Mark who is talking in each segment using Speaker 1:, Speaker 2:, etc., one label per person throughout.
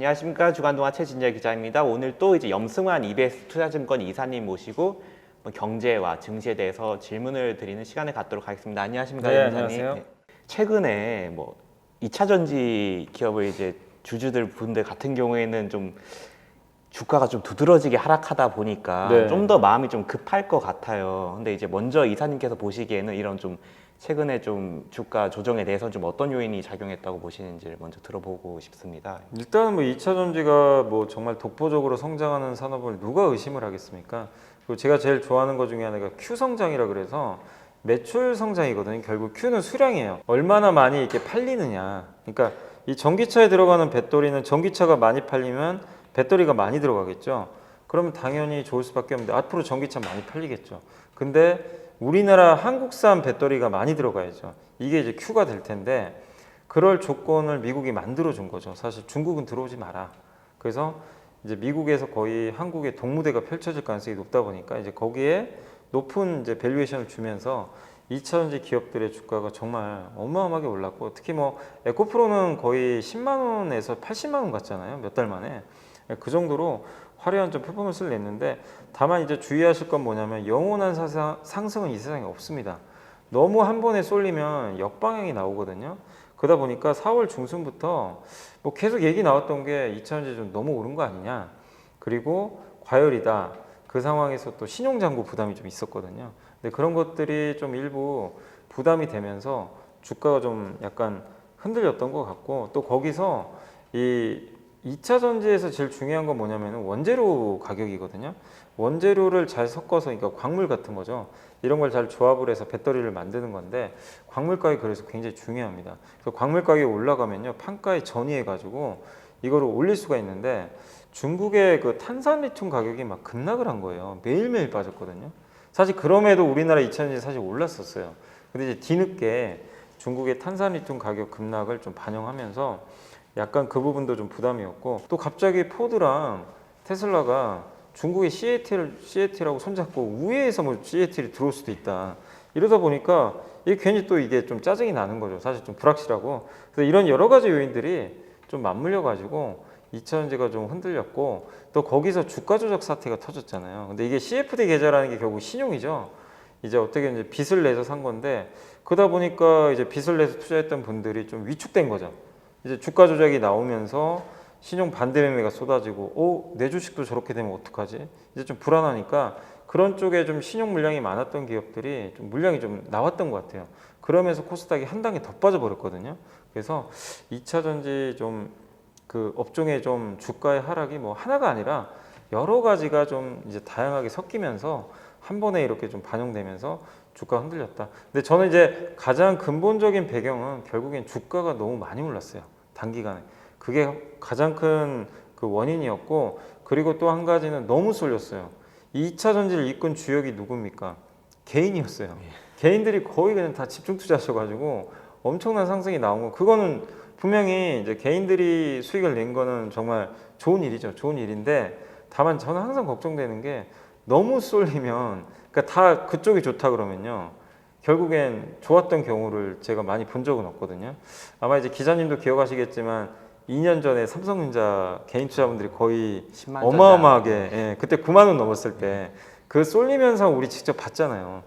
Speaker 1: 안녕하십니까. 주간동화 최진열 기자입니다. 오늘 또 이제 염승환 EBS 투자증권 이사님 모시고 경제와 증시에 대해서 질문을 드리는 시간을 갖도록 하겠습니다. 안녕하십니까,
Speaker 2: 네,
Speaker 1: 이사님.
Speaker 2: 안녕하세요.
Speaker 1: 네. 최근에 2차 전지 기업을 이제 주주들 분들 같은 경우에는 좀 주가가 좀 두드러지게 하락하다 보니까
Speaker 2: 네.
Speaker 1: 좀 더 마음이 좀 급할 것 같아요. 근데 이제 먼저 이사님께서 보시기에는 이런 좀 최근에 좀 주가 조정에 대해서 좀 어떤 요인이 작용했다고 보시는지를 먼저 들어보고 싶습니다.
Speaker 2: 일단은 2차 전지가 정말 독보적으로 성장하는 산업을 누가 의심을 하겠습니까? 그리고 제가 제일 좋아하는 것 중에 하나가 Q 성장이라 그래서 매출 성장이거든요. 결국 Q는 수량이에요. 얼마나 많이 이렇게 팔리느냐. 그러니까 이 전기차에 들어가는 배터리는 전기차가 많이 팔리면 배터리가 많이 들어가겠죠. 그러면 당연히 좋을 수밖에 없는데 앞으로 전기차 많이 팔리겠죠. 근데 우리나라 한국산 배터리가 많이 들어가야죠. 이게 이제 Q가 될 텐데 그럴 조건을 미국이 만들어 준 거죠. 사실 중국은 들어오지 마라. 그래서 이제 미국에서 거의 한국의 동무대가 펼쳐질 가능성이 높다 보니까 이제 거기에 높은 이제 밸류에이션을 주면서 2차 전지 기업들의 주가가 정말 어마어마하게 올랐고 특히 에코프로는 거의 10만 원에서 80만 원 갔잖아요. 몇 달 만에. 그 정도로 화려한 좀 퍼포먼스를 냈는데 다만 이제 주의하실 건 뭐냐면 영원한 상승은 이 세상에 없습니다. 너무 한 번에 쏠리면 역방향이 나오거든요. 그러다 보니까 4월 중순부터 계속 얘기 나왔던 게 2차전지 좀 너무 오른 거 아니냐. 그리고 과열이다. 그 상황에서 또 신용장구 부담이 좀 있었거든요. 근데 그런 것들이 좀 일부 부담이 되면서 주가가 좀 약간 흔들렸던 것 같고 또 거기서 이 2차 전지에서 제일 중요한 건 뭐냐면 원재료 가격이거든요. 원재료를 잘 섞어서 그러니까 광물 같은 거죠. 이런 걸 잘 조합을 해서 배터리를 만드는 건데 광물 가격이 그래서 굉장히 중요합니다. 그래서 광물 가격이 올라가면요. 판가에 전이해 가지고 이거를 올릴 수가 있는데 중국의 그 탄산리튬 가격이 막 급락을 한 거예요. 매일매일 빠졌거든요. 사실 그럼에도 우리나라 2차 전지 사실 올랐었어요. 근데 이제 뒤늦게 중국의 탄산리튬 가격 급락을 좀 반영하면서 약간 그 부분도 좀 부담이었고 또 갑자기 포드랑 테슬라가 중국의 CATL하고 손잡고 우회해서 CATL이 들어올 수도 있다. 이러다 보니까 이게 괜히 또 이게 좀 짜증이 나는 거죠. 사실 좀 불확실하고. 그래서 이런 여러 가지 요인들이 좀 맞물려 가지고 2차 전지가 좀 흔들렸고 또 거기서 주가 조작 사태가 터졌잖아요. 근데 이게 CFD 계좌라는 게 결국 신용이죠. 이제 어떻게 이제 빚을 내서 산 건데 그러다 보니까 이제 빚을 내서 투자했던 분들이 좀 위축된 거죠. 이제 주가 조작이 나오면서 신용 반대 매매가 쏟아지고 내 주식도 저렇게 되면 어떡하지? 이제 좀 불안하니까 그런 쪽에 좀 신용 물량이 많았던 기업들이 좀 물량이 좀 나왔던 것 같아요. 그러면서 코스닥이 한 단계 더 빠져버렸거든요. 그래서 2차 전지 좀 그 업종의 좀 주가의 하락이 하나가 아니라 여러 가지가 좀 이제 다양하게 섞이면서 한 번에 이렇게 좀 반영되면서 주가가 흔들렸다. 근데 저는 이제 가장 근본적인 배경은 결국엔 주가가 너무 많이 올랐어요. 단기간에. 그게 가장 큰 그 원인이었고 그리고 또 한 가지는 너무 쏠렸어요. 2차 전지를 이끈 주역이 누굽니까? 개인이었어요. 개인들이 거의 그냥 다 집중 투자하셔가지고 엄청난 상승이 나온 거. 그거는 분명히 이제 개인들이 수익을 낸 거는 정말 좋은 일이죠. 좋은 일인데 다만 저는 항상 걱정되는 게 너무 쏠리면 그러니까 다 그쪽이 좋다 그러면요. 결국엔 좋았던 경우를 제가 많이 본 적은 없거든요. 아마 이제 기자님도 기억하시겠지만 2년 전에 삼성전자 개인 투자분들이 거의
Speaker 1: 10만
Speaker 2: 어마어마하게 그때 9만 원 넘었을 때 그 쏠리면서 우리 직접 봤잖아요.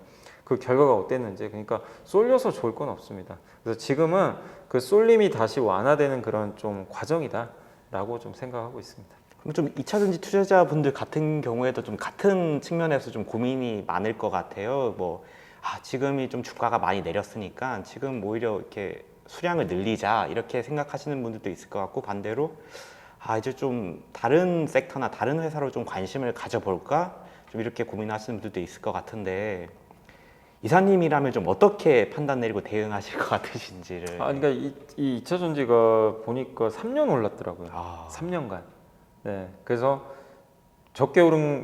Speaker 2: 그 결과가 어땠는지. 그러니까 쏠려서 좋을 건 없습니다. 그래서 지금은 그 쏠림이 다시 완화되는 그런 좀 과정이다라고 좀 생각하고 있습니다.
Speaker 1: 그럼 좀 2차 전지 투자자분들 같은 경우에도 좀 같은 측면에서 좀 고민이 많을 것 같아요. 지금이 좀 주가가 많이 내렸으니까 지금 오히려 이렇게 수량을 늘리자 이렇게 생각하시는 분들도 있을 것 같고 반대로 이제 좀 다른 섹터나 다른 회사로 좀 관심을 가져볼까 좀 이렇게 고민하시는 분들도 있을 것 같은데 이사님이라면 좀 어떻게 판단 내리고 대응하실 것 같으신지를.
Speaker 2: 그러니까 이 2차 전지가 보니까 3년 올랐더라고요. 3년간. 네, 그래서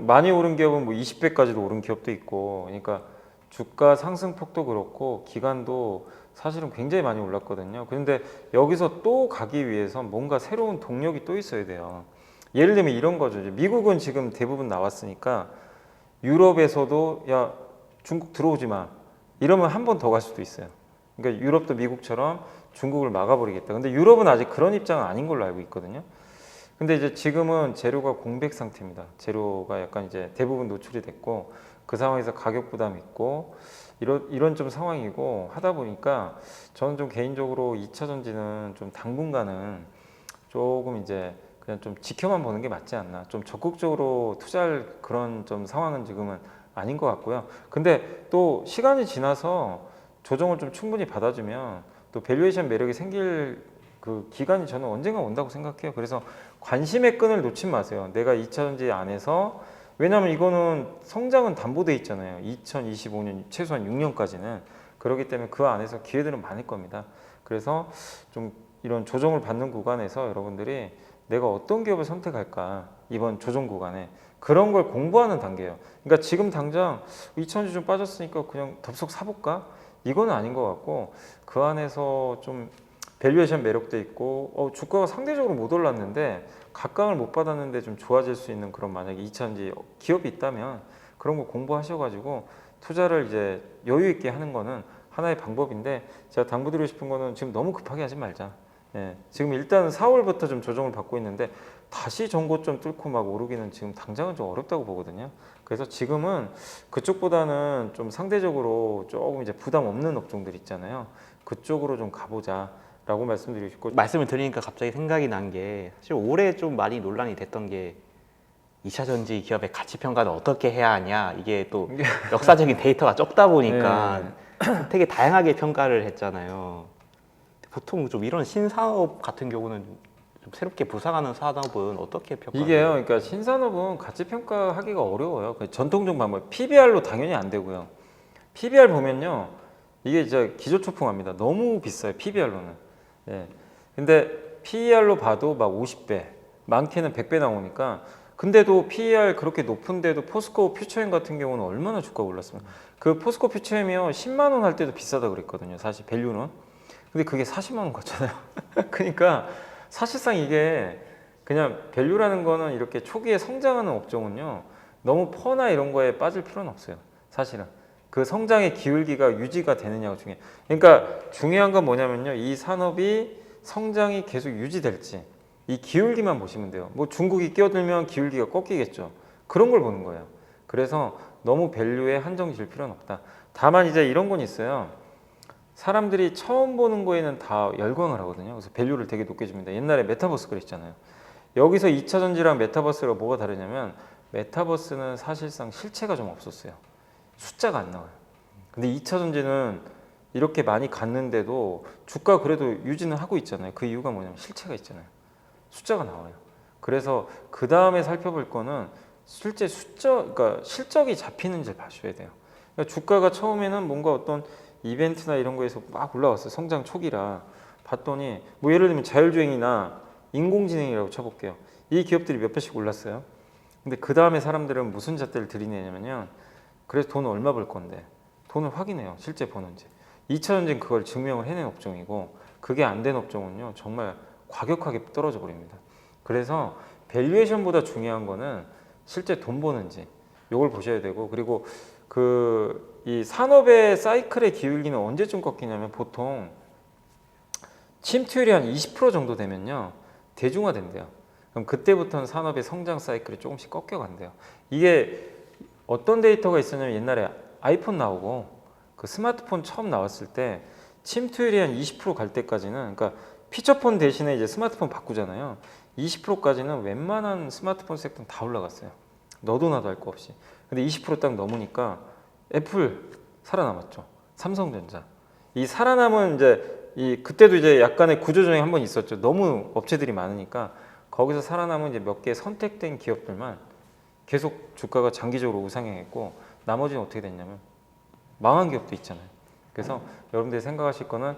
Speaker 2: 많이 오른 기업은 20배까지도 오른 기업도 있고, 그러니까 주가 상승폭도 그렇고 기간도 사실은 굉장히 많이 올랐거든요. 그런데 여기서 또 가기 위해서 뭔가 새로운 동력이 또 있어야 돼요. 예를 들면 이런 거죠. 미국은 지금 대부분 나왔으니까 유럽에서도 야 중국 들어오지 마 이러면 한 번 더 갈 수도 있어요. 그러니까 유럽도 미국처럼 중국을 막아버리겠다. 근데 유럽은 아직 그런 입장은 아닌 걸로 알고 있거든요. 근데 이제 지금은 재료가 공백 상태입니다. 재료가 약간 이제 대부분 노출이 됐고 그 상황에서 가격 부담 있고 이런 좀 상황이고 하다 보니까 저는 좀 개인적으로 2차 전지는 좀 당분간은 조금 이제 그냥 좀 지켜만 보는 게 맞지 않나. 좀 적극적으로 투자할 그런 좀 상황은 지금은 아닌 것 같고요. 근데 또 시간이 지나서 조정을 좀 충분히 받아주면 또 밸류에이션 매력이 생길 그 기간이 저는 언젠가 온다고 생각해요. 그래서 관심의 끈을 놓지 마세요. 내가 2차 전지 안에서 왜냐하면 이거는 성장은 담보돼 있잖아요. 2025년 최소한 6년까지는 그렇기 때문에 그 안에서 기회들은 많을 겁니다. 그래서 좀 이런 조정을 받는 구간에서 여러분들이 내가 어떤 기업을 선택할까 이번 조정 구간에 그런 걸 공부하는 단계예요. 그러니까 지금 당장 2천주 좀 빠졌으니까 그냥 덥석 사볼까? 이거는 아닌 것 같고 그 안에서 좀 밸류에이션 매력도 있고 주가가 상대적으로 못 올랐는데 각광을 못 받았는데 좀 좋아질 수 있는 그런 만약에 2차전지 기업이 있다면 그런 거 공부하셔가지고 투자를 이제 여유 있게 하는 거는 하나의 방법인데 제가 당부드리고 싶은 거는 지금 너무 급하게 하지 말자. 예, 지금 일단 4월부터 좀 조정을 받고 있는데 다시 전고점 뚫고 막 오르기는 지금 당장은 좀 어렵다고 보거든요. 그래서 지금은 그쪽보다는 좀 상대적으로 조금 이제 부담 없는 업종들 있잖아요. 그쪽으로 좀 가보자라고 말씀드리고 싶고
Speaker 1: 말씀을 드리니까 갑자기 생각이 난 게 사실 올해 좀 많이 논란이 됐던 게 2차 전지 기업의 가치 평가는 어떻게 해야 하냐 이게 또 역사적인 데이터가 적다 보니까 되게 다양하게 평가를 했잖아요. 보통 좀 이런 신산업 같은 경우는 좀 새롭게 부상하는 산업은 어떻게 평가해요?
Speaker 2: 이게요, 그러니까 신산업은 가치 평가하기가 어려워요. 그 전통적 방법 PBR로 당연히 안 되고요. PBR 보면요, 이게 진짜 기저초풍합니다. 너무 비싸요, PBR로는. 예. 근데 PER로 봐도 막 50배, 많게는 100배 나오니까. 근데도 PER 그렇게 높은데도 포스코 퓨처엠 같은 경우는 얼마나 주가가 올랐습니까? 그 포스코 퓨처엠이요, 10만 원 할 때도 비싸다 그랬거든요. 사실 밸류는. 근데 그게 40만 원 같잖아요. 그러니까 사실상 이게 그냥 밸류라는 거는 이렇게 초기에 성장하는 업종은요, 너무 퍼나 이런 거에 빠질 필요는 없어요. 사실은. 그 성장의 기울기가 유지가 되느냐가 중요해요. 그러니까 중요한 건 뭐냐면요, 이 산업이 성장이 계속 유지될지 이 기울기만 보시면 돼요. 뭐 중국이 끼어들면 기울기가 꺾이겠죠. 그런 걸 보는 거예요. 그래서 너무 밸류에 한정 지을 필요는 없다. 다만 이제 이런 건 있어요. 사람들이 처음 보는 거에는 다 열광을 하거든요. 그래서 밸류를 되게 높게 줍니다. 옛날에 메타버스 그랬잖아요. 여기서 2차 전지랑 메타버스가 뭐가 다르냐면 메타버스는 사실상 실체가 좀 없었어요. 숫자가 안 나와요. 근데 2차 전지는 이렇게 많이 갔는데도 주가 그래도 유지는 하고 있잖아요. 그 이유가 뭐냐면 실체가 있잖아요. 숫자가 나와요. 그래서 그 다음에 살펴볼 거는 실제 그러니까 실적이 잡히는지를 봐줘야 돼요. 그러니까 주가가 처음에는 뭔가 어떤 이벤트나 이런 거에서 막 올라왔어요. 성장 초기라 봤더니 뭐 예를 들면 자율주행이나 인공지능이라고 쳐볼게요. 이 기업들이 몇 배씩 올랐어요. 근데 그 다음에 사람들은 무슨 잣대를 들이내냐면요. 그래서 돈 얼마 벌 건데 돈을 확인해요. 실제 버는지. 2차 전지는 그걸 증명을 해낸 업종이고 그게 안 된 업종은요. 정말 과격하게 떨어져 버립니다. 그래서 밸류에이션보다 중요한 거는 실제 돈 버는지 이걸 보셔야 되고 그리고 이 산업의 사이클의 기울기는 언제쯤 꺾이냐면 보통 침투율이 한 20% 정도 되면요. 대중화된대요. 그럼 그때부터는 산업의 성장 사이클이 조금씩 꺾여간대요. 이게 어떤 데이터가 있었냐면 옛날에 아이폰 나오고 그 스마트폰 처음 나왔을 때 침투율이 한 20%갈 때까지는 그러니까 피처폰 대신에 이제 스마트폰 바꾸잖아요. 20%까지는 웬만한 스마트폰 섹터는 다 올라갔어요. 너도 나도 할 거 없이. 근데 20%딱 넘으니까 애플 살아남았죠. 삼성전자. 이 살아남은 이제 그때도 이제 약간의 구조조정이 한 번 있었죠. 너무 업체들이 많으니까 거기서 살아남은 이제 몇 개 선택된 기업들만 계속 주가가 장기적으로 우상향했고 나머지는 어떻게 됐냐면 망한 기업도 있잖아요. 그래서 여러분들이 생각하실 거는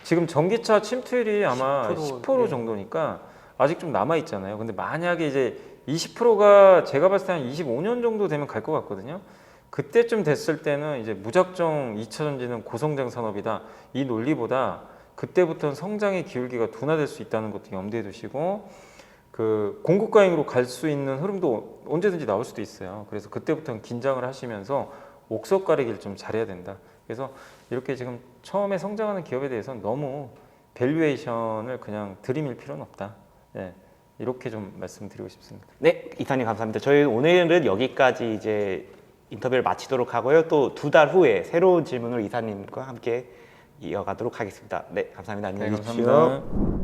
Speaker 2: 지금 전기차 침투율이 아마 10% 정도니까 아직 좀 남아 있잖아요. 근데 만약에 이제 20%가 제가 봤을 때 한 25년 정도 되면 갈 것 같거든요. 그때쯤 됐을 때는 이제 무작정 2차 전지는 고성장 산업이다. 이 논리보다 그때부터는 성장의 기울기가 둔화될 수 있다는 것도 염두에 두시고 그 공급과잉으로 갈 수 있는 흐름도 언제든지 나올 수도 있어요. 그래서 그때부터는 긴장을 하시면서 옥석 가리기를 좀 잘해야 된다. 그래서 이렇게 지금 처음에 성장하는 기업에 대해서는 너무 밸류에이션을 그냥 들이밀 필요는 없다. 예. 이렇게 좀 말씀드리고 싶습니다.
Speaker 1: 네, 이사님 감사합니다. 저희 오늘은 여기까지 이제 인터뷰를 마치도록 하고요. 또 2달 후에 새로운 질문을 이사님과 함께 이어가도록 하겠습니다. 네, 감사합니다. 안녕히
Speaker 2: 네,
Speaker 1: 계십시오.
Speaker 2: 감사합니다.